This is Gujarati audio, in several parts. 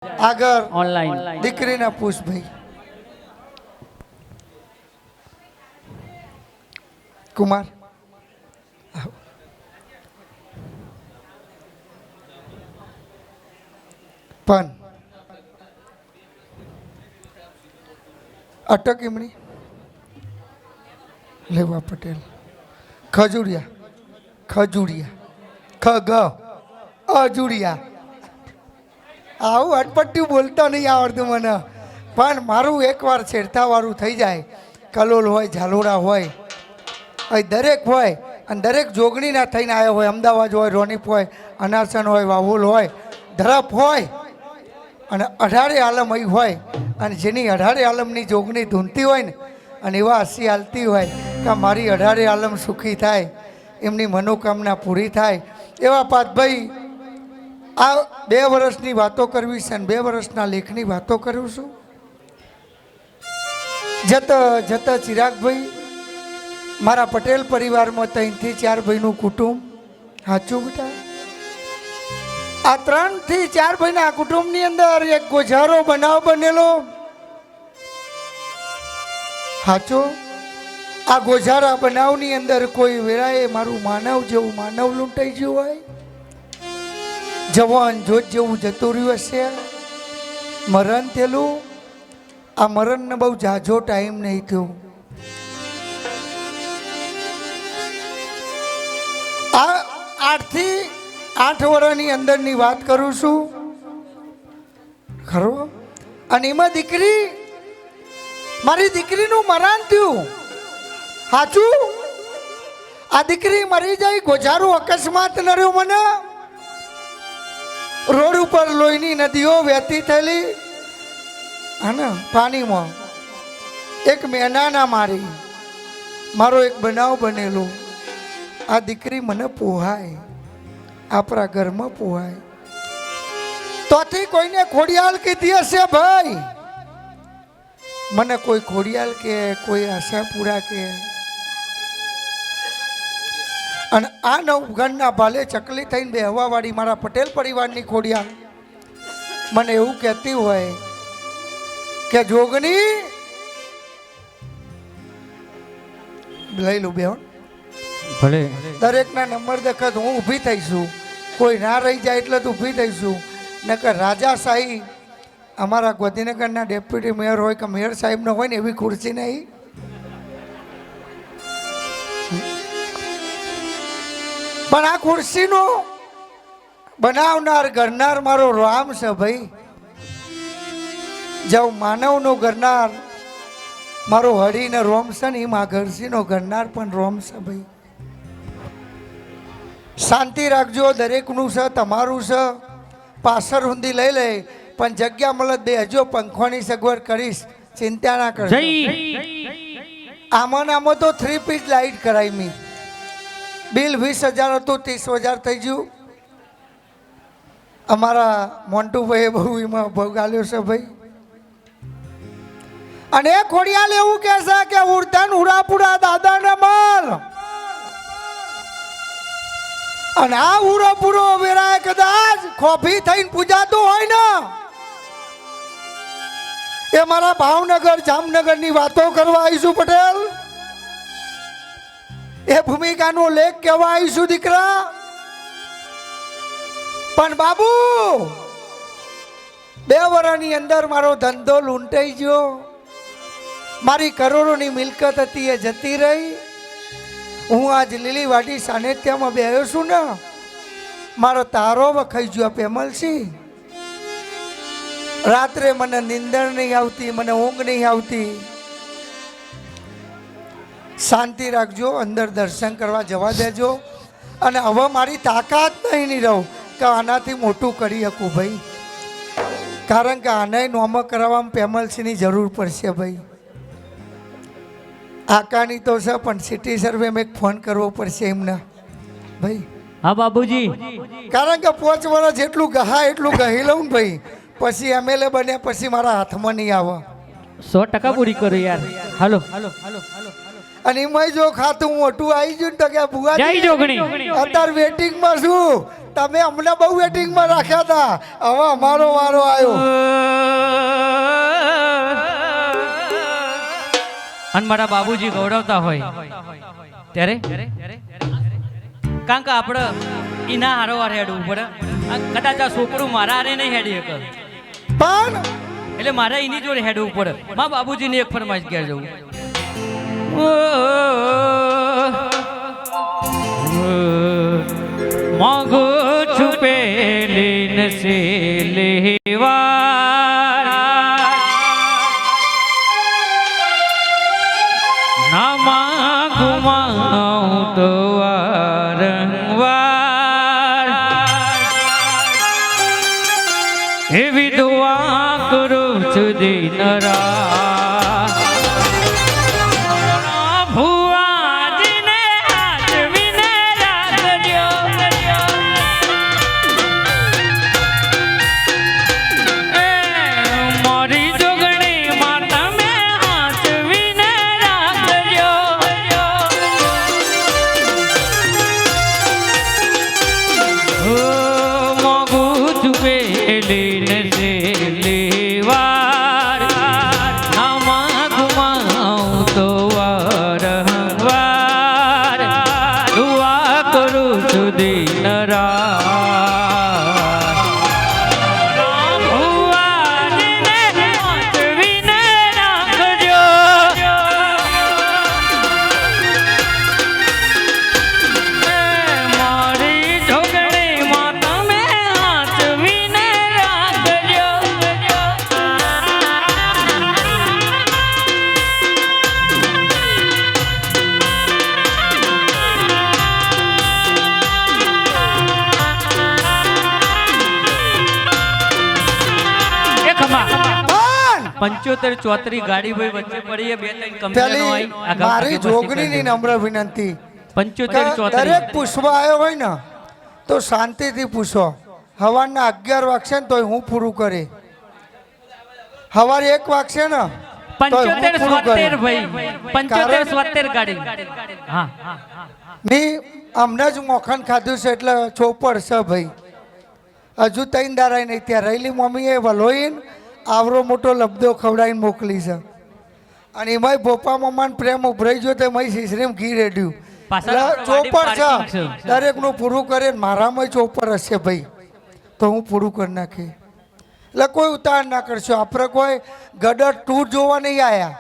આગળ ઓનલાઈન દીકરીના પૂછ ભાઈ કુમાર પણ અટક એમની લેવા પટેલ ખજુરિયા ખજુરિયા ખગ અજુરિયા આવું અટપટ્યું બોલતો નહીં આવડતું મને પણ મારું એકવાર છેડતાવાળું થઈ જાય કલોલ હોય ઝાલોડા હોય અહીં દરેક હોય અને દરેક જોગણીના થઈને આવ્યો હોય અમદાવાદ હોય રોનીપ હોય અનાસન હોય વાવોલ હોય ધરપ હોય અને અઢારે આલમ અહીં હોય અને જેની અઢારે આલમની જોગણી ધૂનતી હોય ને અને એવા હસી હાલતી હોય કે મારી અઢારે આલમ સુખી થાય એમની મનોકામના પૂરી થાય એવા પાતભાઈ આ 2 વર્ષની વાતો કરવી છે અને 2 વર્ષના લેખની વાતો કરું છું જતા ચિરાગભાઈ મારા પટેલ પરિવારમાં 3 થી 4 ભાઈનું કુટુંબ સાચું બેટા આ 3 થી 4 ભાઈના કુટુંબની અંદર એક ગોઝારો બનાવ બનેલો સાચો આ ગોઝારા બનાવની અંદર કોઈ વેળાએ મારું માનવ જેવું માનવ લૂંટાઈ ગયું હોય જવાન જોત જેવું જતું રહ્યું હશે મરણ થયેલું આ મરણને બહુ ઝાઝો ટાઈમ નહીં થયો આ 8 થી 8 વર્ષની અંદરની વાત કરું છું ખરો અને એમાં દીકરી મારી દીકરીનું મરણ થયું સાચું આ દીકરી મરી જાય ગોઝારું અકસ્માત નર્યો મને રોડ ઉપર લોહીની નદીઓ વહેતી થયેલી અને પાણીમાં એક મેનાના મારી મારો એક બનાવ બનેલો આ દીકરી મને પોહાય આપણા ઘરમાં પોહાય તોથી કોઈને ખોડિયાલ કીધી હશે ભાઈ મને કોઈ ખોડિયાલ કે કોઈ આશાપુરા કે અને આ નવગણના ભાલે ચકલી થઈને બેહવાવાળી મારા પટેલ પરિવારની ખોડિયાલ મને એવું કહેતી હોય કે જોગણી લઈ લો બેહો ભલે દરેકના નંબર દખત હું ઊભી થઈશું કોઈ ના રહી જાય એટલે તો ઊભી થઈશું નકર રાજાશાહી અમારા ગાંધીનગરના ડેપ્યુટી મેયર હોય કે મેયર સાહેબનો હોય ને એવી ખુરશી નહીં પણ આ ખુરશીનો બનાવનાર ગરનાર મારો રામ છે ભાઈ જવ માનવનો ગરનાર મારો હરિને રોમ છે ને એમાં ઘરસીનો ગરનાર પણ રોમ છે ભાઈ શાંતિ રાખજો દરેકનું છે તમારું છે પાછળ ઊંધી લઈ લે પણ જગ્યા મળે બે હજો પંખોની સગવડ કરીશ ચિંતા ના કરજો આમાં આમાં તો 3 પીસ લાઈટ કરાવી મી બિલ 20,000 હતું 30,000 થઈ ગયું અમારા મોન્ટુભાઈએ બહુ એમાં ભોગ આલ્યો છે ભાઈ અને ખોડિયાલ એવું કહે છે કે ઉર્ધન ઉરાપુરા દાદાને માર અને આ ઉરાપુરો વેરાય કદાચ ખોફી થઈને પૂજાતો હોય ને એ મારા ભાવનગર જામનગરની વાતો કરવા આવીશું પટેલ એ ભૂમિકાનો લેખ કહેવા આવીશું દીકરા પણ બાબુ 2 વર્ષની અંદર મારો ધંધો લૂંટાઈ ગયો મારી કરોડોની મિલકત હતી એ જતી રહી હું આજ લીલીવાડી સાનિધ્યમાં બેહ્યો છું ને મારો તારો વખાઈ ગયો પેમલસી રાત્રે મને નિંદર નહીં આવતી મને ઊંઘ નહીં આવતી શાંતિ રાખજો અંદર દર્શન કરવા જવા દેજો અને હવે મારી તાકાત નહીં રહું કે આનાથી મોટું કરી શકું ભાઈ કારણ કે આને નોમ કરાવવામાં પેમલસીની જરૂર પડશે ભાઈ આકાની તો છે પણ સિટી સર્વે મેં ફોન કરવો પડશે એમને ભાઈ હા બાબુજી કારણ કે 5 વર્ષ જેટલું ગહા એટલું ગહી લઉં ને ભાઈ પછી MLA બન્યા પછી મારા હાથમાં નહીં આવે 100% પૂરી કરો યાર હાલો હાલો હાલો હાલો અને એમાં જો ખાતું મોટું આવી ગયું ને તો કે જય બુઆજી જોગણી અત્યારે વેટિંગમાં છું. તમે અમને બહુ વેટિંગમાં રાખ્યા હતા, હવે અમારો વારો આવ્યો. અને મારા બાબુજી ગૌરવતા હોય ત્યારે કારણ કે આપણે એના હારોવાર હેડવું પડે. કદાચ આ છોકરું મારા હારે નહીં હેડી શકે, પણ એટલે મારે એની જોડે હેડવું પડે. મારા બાબુજીની એક ફરમાઈશ ઘેર જવું. માગો છુપે લીન સે લેવા ના માગું માઉં તો વારંવાર એવી દુઆ કરું છું દિન રાત. ભુવાજીને હાજવીને રાખજો, એ મારી જોગણીમાં તમે હાજવીને રાખજો. ઓ મોગું છુપેલીને છે લેવાર ના ગુમાઉં તો વારંવાર દુઆ કરું છું દિન રાત. ભુવાજીને હાચવીને રાખજો, મારી જોગણીમાં તમે હાચવીને રાખજો. એ ખમા પણ 75 34 ગાડી ભાઈ વચ્ચે પડી, બે ત્રણ કંપનીઓ પેલી આવી આગળ મારી પાછી જોગણીની નમ્ર વિનંતી 75 કે દરેક 34 પૂછવા આવ્યો હોય ને તો શાંતિથી પૂછો. સવારના 11 વાગશે ને તોય હું પૂરું કરી, સવારે 1 વાગશે ને તોય હું 75 પૂરું કરી. 72 ભાઈ 75 72 ગાડી. હા મેં હમણાં જ મોખન ખાધું છે એટલે ચોપડ છે ભાઈ. હજુ 3 દાડા નહીં ત્યાં રહેલી મમ્મીએ વલોઈને આવરો મોટો લબદો ખવડાવીને મોકલી છે. અને એમાંય ભોપા મમ્માને પ્રેમ ઉભરાઈ ગયો તો એમાંય શીશરીમ ઘી રેડ્યું. પાછળ એટલે ચોપડ પાર્કિંગ છે, છે. દરેકનું પૂરું કરે ને મારામાંય ચોપડ હશે ભાઈ, તો હું પૂરું કરી નાખી. એટલે કોઈ ઉતાર ના કરશો. આપણે કોઈ ગદર 2 જોવા નહીં આવ્યા,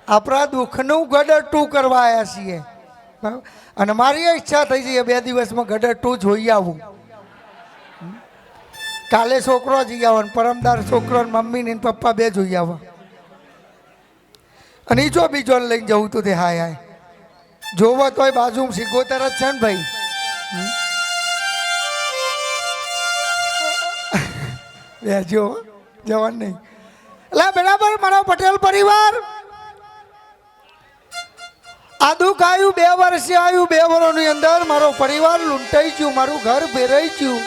આપણા દુઃખનું ગદર 2 કરવા આવ્યા છીએ. બરાબર? અને મારી ઈચ્છા થઈ છે 2 દિવસમાં ગદર 2 જોઈ આવું. કાલે છોકરો જઈ આવો ને પરમદાર છોકરો ને મમ્મી ને પપ્પા 2 જોઈ આવો. અને ઈ જો બીજો લઈને જવું તું તે હાય હાય જોવો તોય બાજુ સિગોતર જ છે ને ભાઈ. બેજો જવાન નહીં. એટલે બરાબર મારો પટેલ પરિવાર આ દુઃખ આવ્યું 2 વર્ષે આવ્યું. 2 વર્ષની અંદર મારો પરિવાર લૂંટાઈ ગયું, મારું ઘર ભેરાઈ ગયું.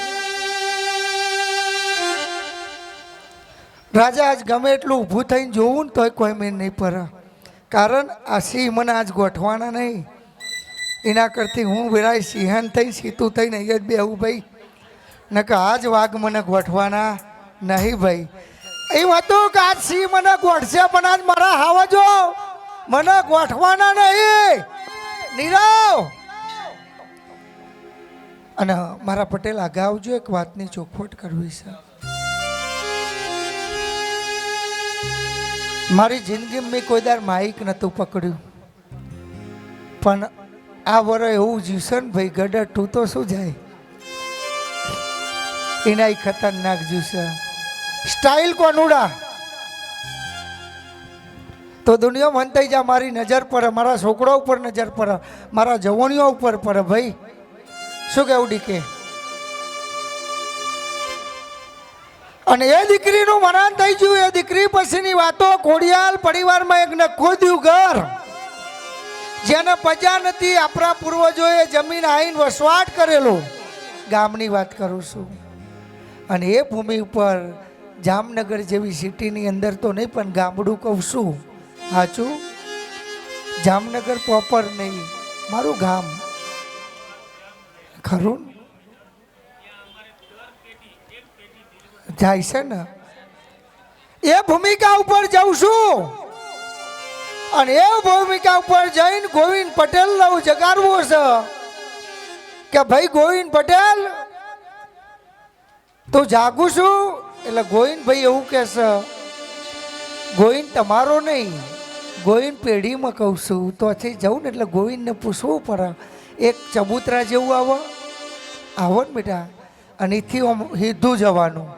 રાજા આજ ગમે એટલું ઊભું થઈને જોવું ને તોય કોઈ મેં નહીં પડે. કારણ આ સિંહ મને આજ ગોઠવાના નહીં, એના કરતી હું વિરાય સિંહન થઈ સીતું થઈને અહીંયા જ બેહું ભાઈ. નકર આજ વાઘ મને ગોઠવાના નહીં ભાઈ. એમ હતું કે આજ સિંહ મને ગોઠશે પણ આજ મારા હાવજો મને ગોઠવાના નહીં. નીરવ અને મારા પટેલ આગળ આવજો, એક વાતની ચોખવટ કરવી છે. મારી જિંદગીમાં મેં કોઈ દાર માઇક નહોતું પકડ્યું, પણ આ વર એવું જીવશે ને ભાઈ ગડર 2 તો શું જાય, એના ખતરનાક જીવશે. સ્ટાઇલ કોનુડા તો દુનિયા મન થઈ જા. મારી નજર પડે, મારા છોકરા ઉપર નજર પડે, મારા જવાનીઓ ઉપર પડે ભાઈ. શું કેવું ડીકે? અને એ દીકરીનું મરણ થઈ ગયું. એ દીકરી પછીની વાતો ખોડિયાલ પરિવારમાં એક નખોદ્યું ઘર જેને પજા નથી. આપણા પૂર્વજોએ જમીન આવીને વસવાટ કરેલો ગામની વાત કરું છું. અને એ ભૂમિ ઉપર જામનગર જેવી સિટીની અંદર તો નહીં પણ ગામડું કહું છું સાચું, જામનગર પ્રોપર નહીં, મારું ગામ ખરું ને? જાય છે ને એ ભૂમિકા ઉપર જાઉં છું અને એ ભૂમિકા ઉપર જઈને ગોવિંદ પટેલ લઉં જગાડવો છે કે ભાઈ ગોવિંદ પટેલ તો જાગું છું. એટલે ગોવિંદ ભાઈ એવું કહેશે, ગોવિંદ તમારો નહીં, ગોવિંદ પેઢીમાં કહું છું. તો થી જવું ને એટલે ગોવિંદને પૂછવું પડે, એક ચબૂતરા જેવું આવો ને બેટા, અને એથી સીધું જવાનું,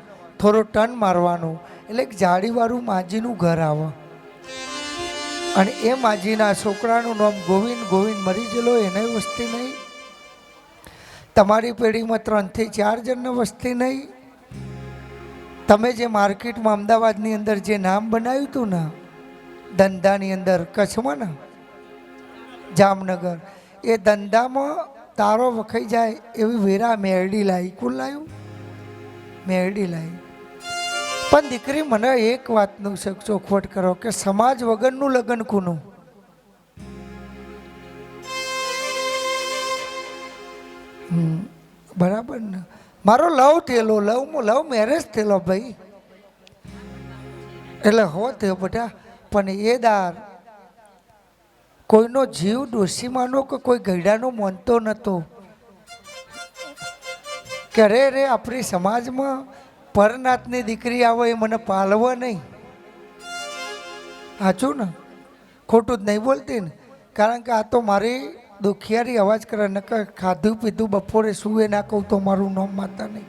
થોડો ટર્ન મારવાનું, એટલે એક જાળીવાળું માજીનું ઘર આવે અને એ માજીના છોકરાનું નામ ગોવિંદ. ગોવિંદ મરી ગયેલો એને વસ્તી નહીં, તમારી પેઢીમાં 3 થી 4 જણને વસ્તી નહીં. તમે જે માર્કેટમાં અમદાવાદની અંદર જે નામ બનાવ્યું હતું ને ધંધાની અંદર, કચ્છમાં ને જામનગર, એ ધંધામાં તારો વખાઈ જાય એવી વેરા મેરડી લાવી. કોણ લાવ્યું? મેરડી લાવી. પણ દીકરી મને એક વાતનું ચોખવટ કરો કે સમાજ વગરનું લગ્ન કોનું? બરાબર ને? મારો લવ થયેલો, લવ મેરેજ થયેલો ભાઈ, એટલે હો થયો બેટા. પણ એ દાર કોઈનો જીવ ડોશીમાનો કે કોઈ ગયડાનો માનતો નહોતો કે રે આપણી સમાજમાં પરનાથની દીકરી આવે એ મને પાલવા નહીં. સાચું ને? ખોટું જ નહીં બોલતી ને? કારણ કે આ તો મારી દુખિયારી અવાજ કરે, નકર ખાધું પીધું બપોરે સુએ ના કહું તો મારું નામ માતા નહીં.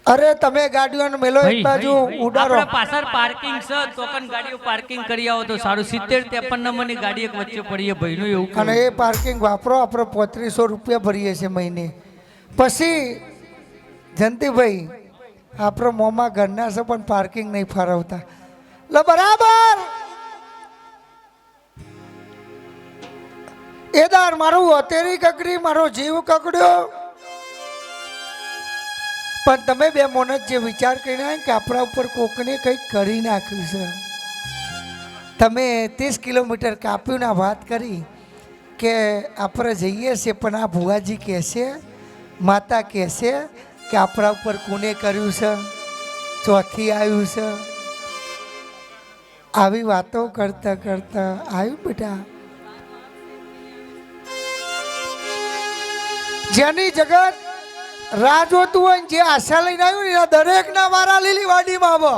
અરે તમે ગાડીઓને મેલો એક બાજુ ઉડાડો. આપણે પાછળ પાર્કિંગ છે, ટોકન ગાડીઓ પાર્કિંગ કરી આવો તો સારું. 70-53 નંબરની ગાડી એક વચ્ચે પડીએ ભાઈનું એવું. અને એ પાર્કિંગ વાપરો, આપણે 3500 રૂપિયા ભરીએ છીએ મહિને. પછી જયંતિભાઈ આપણો મોંમાં ઘરના છે પણ પાર્કિંગ નહીં ફાળવતા. લો બરાબર એદાર મારું અત્યારે કકડી, મારો જીવ કકડ્યો. પણ તમે બે મોનત જે વિચાર કરીને આવ્યા કે આપણા ઉપર કોકને કંઈક કરી નાખ્યું છે, તમે 30 કિલોમીટર કાપ્યું ના વાત કરી કે આપણે જઈએ છીએ, પણ આ ભુવાજી કહેશે, માતા કહેશે કે આપણા ઉપર કોને કર્યું છે, ચોથી આવ્યું છે. આવી વાતો કરતા કરતા આવ્યું બેટા. જેની જગત રાહ જોતું હોય, જે આશા લઈને આવ્યું ને એના દરેક ના વારા લીલી વાડીમાં આવો.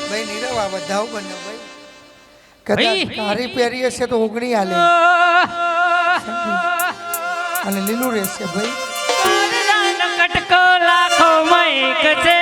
ભાઈ નીરવ આ બધા બને ભાઈ, કદાચ કારી પહેરી હશે તો ઓગણી હાલે અને લીલું રહેશે ભાઈ. કટકો લાખો મૈક છે,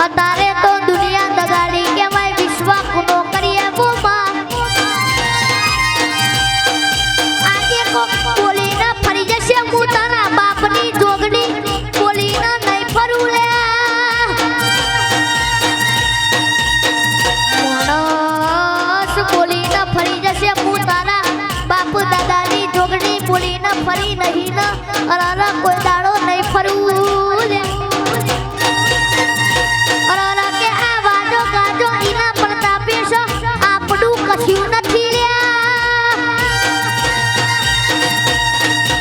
અત્યારે તો દુનિયા દગાડી કેવાય, વિશ્વ કુનો કરીએ બોમાં. આજે કોક બોલીને ફરી જશે, હું તારા બાપની જોગણી બોલીને જોગણી બોલીને ફરી નહીં ને અરે કોઈ દાડો નહીં ફરવું લે. અરે કે આ વાજો ગાજો ઈના પ્રતાપે છે આપણું કશું નથી લ્યા.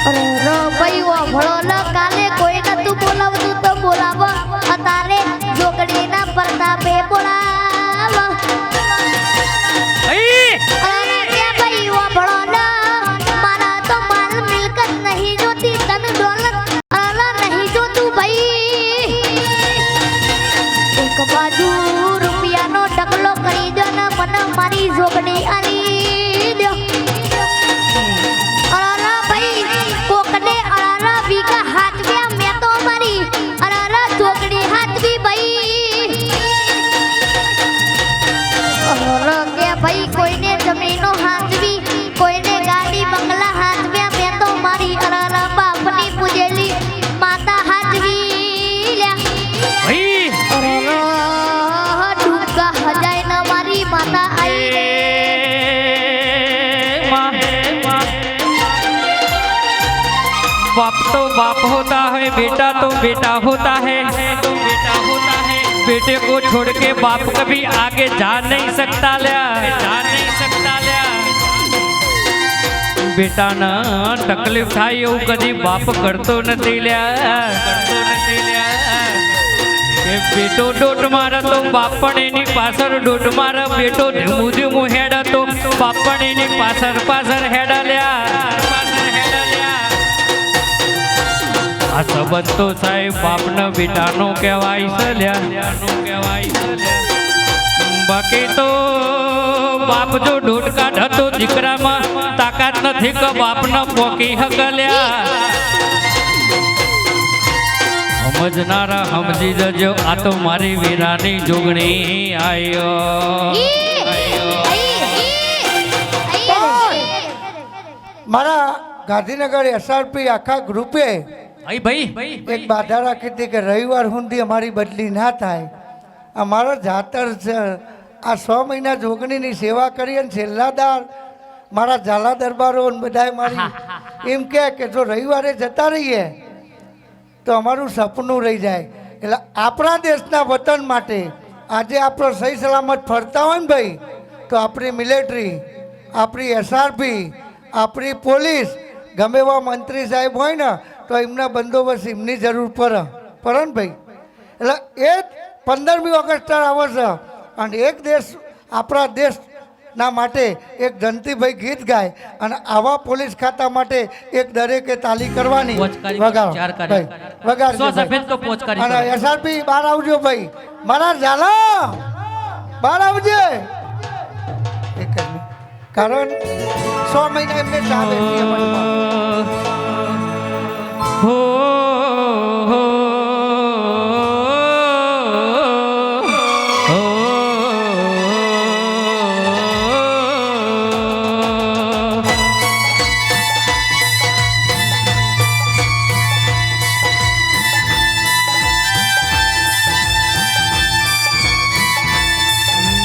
અરે ભાઈ ઓ ભળો ન કાલે કોઈ નતું બોલાવતું તો બોલાવો અતારે જોગણીના પ્રતાપે બોલાવ. અરે કે ભાઈ ઓ ભળો ન મારા તો માલ મિલકત નહીં જોતી તન દોલત અરે નહીં જોતું ભાઈ. એક બાજુ રૂપિયાનો ઢગલો કરી દો ને મને મારી જોગણી આલી દો. અરે ભાઈ કોકને અરે વીઘા હાથવ્યા મેં તો મારી અરે જોગણી હાથવી ભાઈ. અરે કે ભાઈ કોઈને જમીનો હાથવી કોઈને ગાડી બંગલા હાથવ્યા મેં તો મારી અરે બાપની પૂજેલી માતા હાથવી લ્યા. ભાઈ અરે ડૂબકા હજાય ન મારી માતા આઈ. बाप तो बाप होता है, बेटा तो बेटा होता है, बेटा होता है, बेटे को छोड़ के बाप कभी आगे जा नहीं सकता ल्या, जा नहीं सकता ल्या. બેટાના તકલીફ થાય એવું કદી બાપ કરતો નથી લ્યા, કરતો નથી લ્યા. એ બેટો દોટ મારે તો બાપ પણ એની પાછળ દોટ મારે, બેટો ધીમું ધીમું હેડ તો બાપ પણ એની પાછળ પાછળ હેડા લ્યા, પાછળ હેડા લ્યા. આ સંબંધ તો સાહેબ બાપના બેટાનો કહેવાય છે લ્યા, કહેવાય છે લ્યા. બાકી તો બાપ જો દોટ કાઢ તો દીકરામાં તાકાત નથી કે બાપને પોકી હકલ્યા. સમજનારા સમજી જજો આ તો મારી વીરાની જોગણી આયો. મારા ગાંધીનગર એસઆરપી આખા ગ્રુપે ભાઈ એક બાધા રાખી હતી કે રવિવાર સુધી અમારી બદલી ના થાય. અમારો જાતર છે આ 6 મહિના જોગણીની સેવા કરી અને છેલ્લા દાર મારા ઝાલા દરબારો ને બધાએ મારી એમ કે જો રવિવારે જતા રહીએ તો અમારું સપનું રહી જાય. એટલે આપણા દેશના વતન માટે આજે આપણો સહી સલામત ફરતા હોય ને ભાઈ તો આપણી મિલિટરી, આપણી એસઆરપી, આપણી પોલીસ, ગમે એવા મંત્રી સાહેબ હોય ને તો એમના બંદોબસ્ત એમની જરૂર પડે ને ભાઈ. એટલે એ જ 15મી ઓગસ્ટ આવે છે અને એક દેશ આપણા દેશના માટે એક જંતીભાઈ ગીત ગાય અને આવા પોલીસ ખાતા માટે એક દરેકે તાલી કરવાની. વગાડો ભાઈ, વગાડજો. અને એસઆરપી બહાર આવજો ભાઈ, મારા ઝાલા બહાર આવજે. એક જ મિનિટ. કારણ 6 મહિના એમને ચાલે હો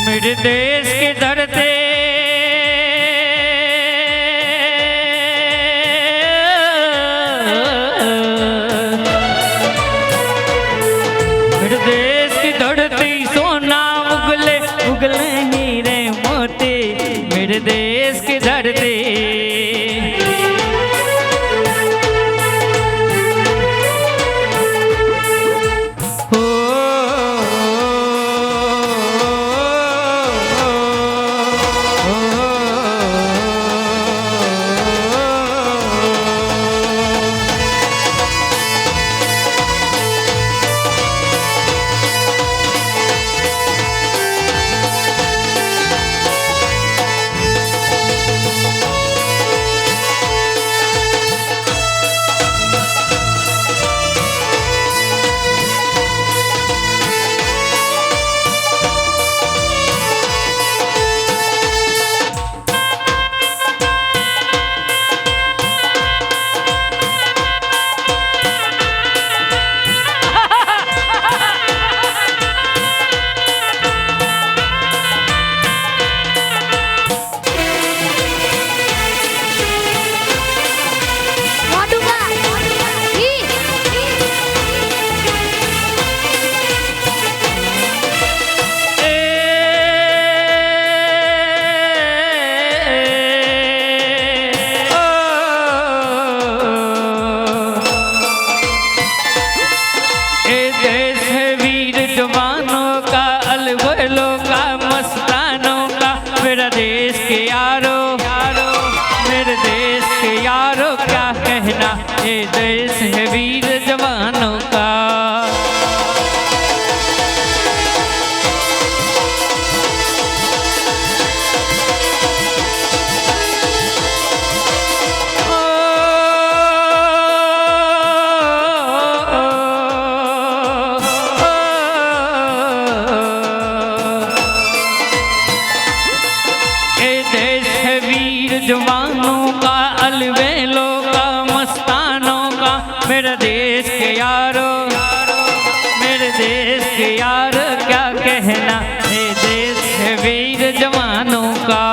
मेरे देश की धरती मेरे देश की धरती सोना उगले उगले हीरे मोती मेरे देश की धरती के यारो क्या कहना, ये देश है वीर जवानों का। जवानों का, अलवेलों का, मस्तानों का, मेरे देश के यारो, मेरे देश के यारो क्या कहना, ये देश है वीर जवानों का।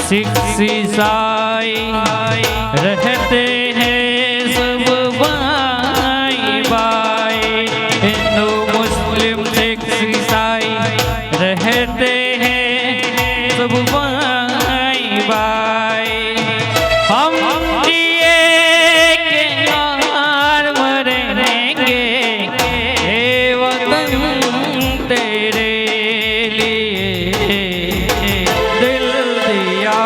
सिख ईसाई रहते हैं सब भाई भाई, हिंदू मुस्लिम सिख ईसाई रहते हैं सब भाई भाई। हम जिए के हार मरेंगे, हे वतन तेरे लिए दिल दिया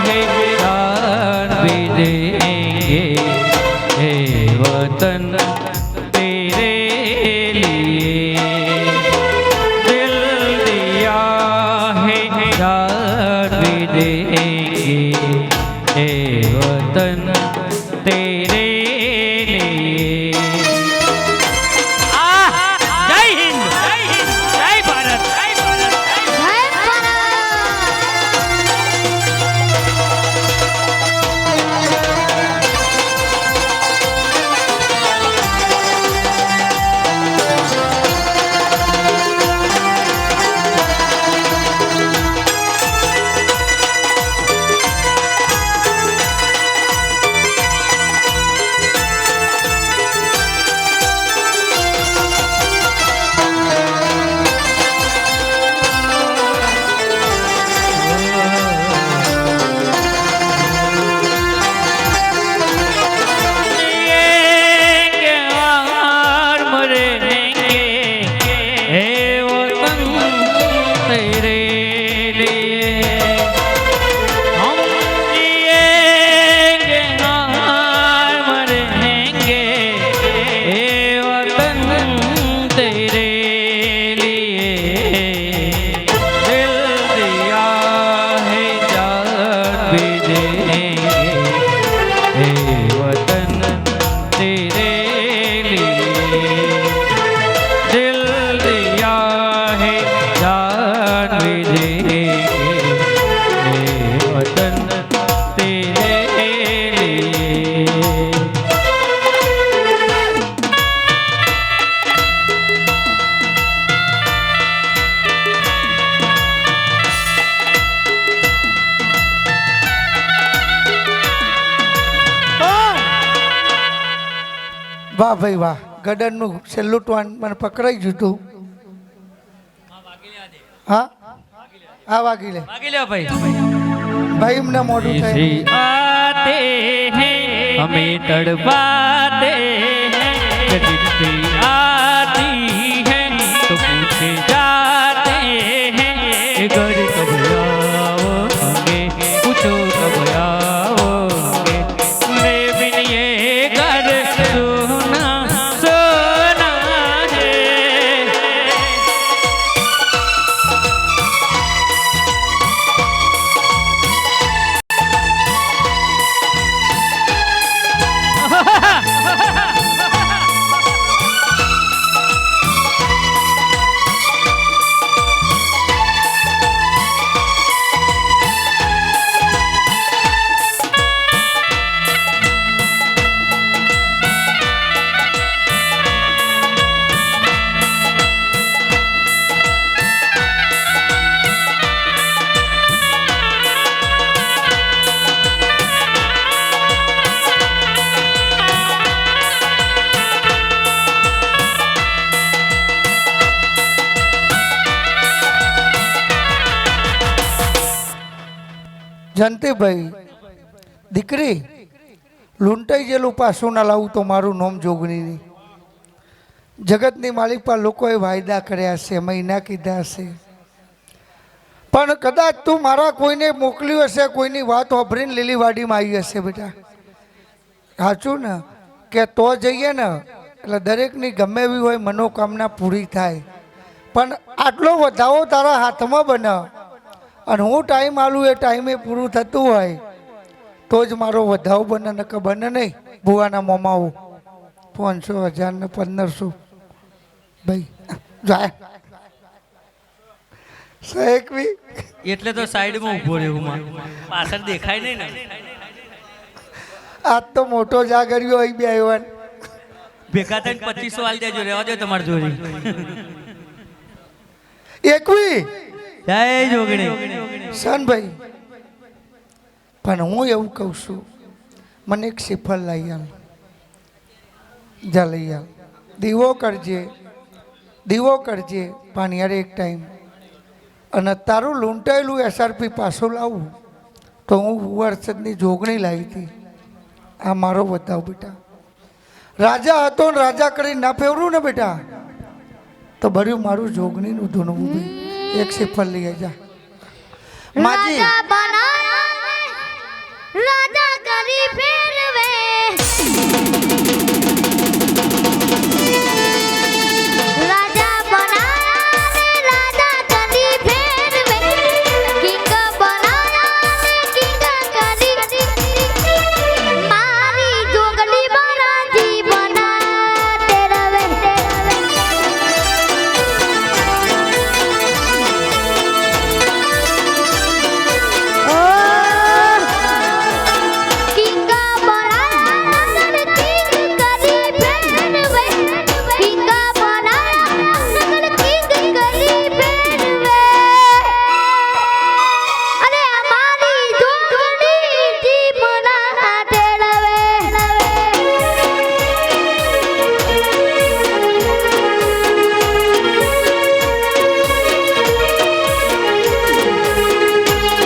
है जान भी देंगे, हे वतन तेरे लिए दिल दिया है जान भी देंगे, हे वतन तेरे लिए। जय हिंद, जय भारत, जय भारत। जय भारत। વાહ ભાઈ વાહ, ગડનનું છેલ્લું ટોન મને પકડાઈ ગયું તું. હા હા વાગી લે ભાઈ। ભાઈ એમને મોઢું થાય. आते हैं हमें तड़पाते हैं, चिट्ठी आती है तो पूछे जाते हैं, घर कब आओगे, पूछो कब आओगे, मैं बिन ये घर सोना सोना જયંતિભાઈ દીકરી લૂંટાઈ ગયેલું પાછું ના લાવું તો મારું નામ જોગણી નહીં. જગતની માલિક પર લોકોએ વાયદા કર્યા છે, મહિના કીધા હશે, પણ કદાચ તું મારા કોઈને મોકલ્યું હશે, કોઈની વાત સાંભળીને લીલીવાડીમાં આવી હશે બેટા. સાચું ને કે તો જઈએ ને એટલે દરેકની ગમે એવી હોય મનોકામના પૂરી થાય. પણ આટલો વધાવો તારા હાથમાં બને અને હું ટાઈમ આલું એ ટાઈમે પૂરું થતું હોય તો જ મારો વધાવો બને, નકર બને નહીં. ભુવાના મોમાવું 500 1000 ને 1500 ભાઈ જાય સાહેકવી એટલે તો સાઈડમાં ઊભો રહ્યો હું, પાછળ દેખાય નહીં ને. આજ તો મોટો જાગર્યો અહીં બે આવ્યો ભેગા થઈને 2500 આલી દેજો, રહેવા દો તમારી જોડી. એકવી જય જોગણી સનભાઈ. પણ હું એવું કહું છું, મને એક શ્રીફળ લઈ આવ, જા લઈ આવ. દીવો કરજે પાણીયારે એક ટાઈમ. અને તારું લૂંટાયેલું SRP પાછું લાવું તો હું વર્ષની જોગણી લાવી હતી. આ મારો બતાવ બેટા. રાજા હતો ને રાજા કરીને ના ફેરવું ને બેટા તો ભર્યું મારું જોગણીનું ધૂનવું ભાઈ. એક શ્રીફળ લઈ જા માજી. રાજા બનાયા રાજા